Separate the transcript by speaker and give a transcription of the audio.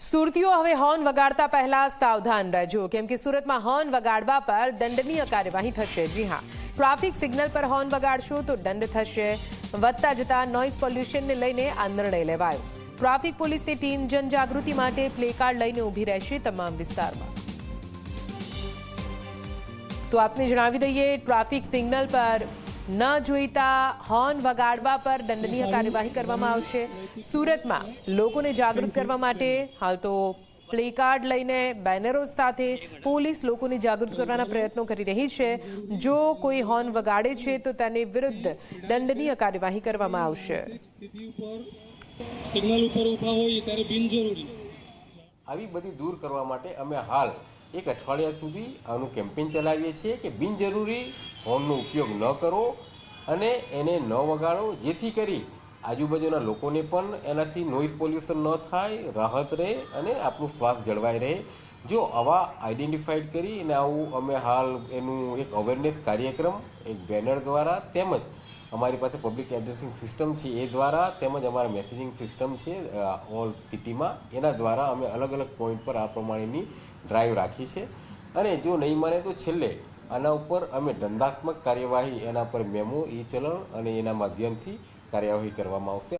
Speaker 1: સુરતીઓ હવે હોર્ન વગાડતા પહેલા સાવધાન રહેજો, કેમ કે સુરતમાં હોર્ન વગાડવા પર દંડનીય કાર્યવાહી થશે। જી હા, ટ્રાફિક સિગ્નલ પર હોર્ન વગાડશો તો દંડ થશે। વધતા જતા નોઇઝ પોલ્યુશનને લઈને આ નિર્ણય લેવાયો। ટ્રાફિક પોલીસની ટીમ જનજાગૃતિ માટે પ્લેકાર્ડ લઈને ઊભી રહેશે તમામ વિસ્તારમાં। તો આપને જણાવી દઈએ, ટ્રાફિક સિગ્નલ પર ન જોઈતા હોર્ન વગાડવા પર દંડનીય કાર્યવાહી કરવામાં આવશે। સુરતમાં લોકોને જાગૃત કરવા માટે હાલ તો પ્લેકાર્ડ લઈને બેનરો સાથે પોલીસ લોકોને જાગૃત કરવાના પ્રયત્નો કરી રહી છે। જો કોઈ હોર્ન વગાડે છે તો તેની વિરુદ્ધ દંડનીય કાર્યવાહી કરવામાં આવશે।
Speaker 2: સિગ્નલ ઉપર ઊભા હોઈએ ત્યારે બિનજરૂરી
Speaker 3: આવી બધી દૂર કરવા માટે અમે હાલ એક અઠવાડિયા સુધી આનું કેમ્પેન ચલાવીએ છીએ કે બિનજરૂરી હોર્નનો ઉપયોગ ન કરો અને એને ન વગાડો, જેથી કરી આજુબાજુના લોકોને પણ એનાથી નોઇઝ પોલ્યુશન ન થાય, રાહત રહે અને આપણું શ્વાસ જળવાઈ રહે। જો આવા આઈડેન્ટિફાઈડ કરી અને આવું અમે હાલ એનું એક અવેરનેસ કાર્યક્રમ એક બેનર દ્વારા તેમજ અમારી પાસે પબ્લિક એડ્રેસિંગ સિસ્ટમ છે એ દ્વારા તેમજ અમારા મેસેજિંગ સિસ્ટમ છે ઓલ સિટીમાં, એના દ્વારા અમે અલગ અલગ પોઈન્ટ પર આ પ્રમાણેની ડ્રાઈવ રાખી છે। અને જો નહીં માને તો છેલ્લે આના ઉપર અમે દંડાત્મક કાર્યવાહી એના પર મેમો, ઈ ચલણ અને એના માધ્યમથી કાર્યવાહી કરવામાં આવશે।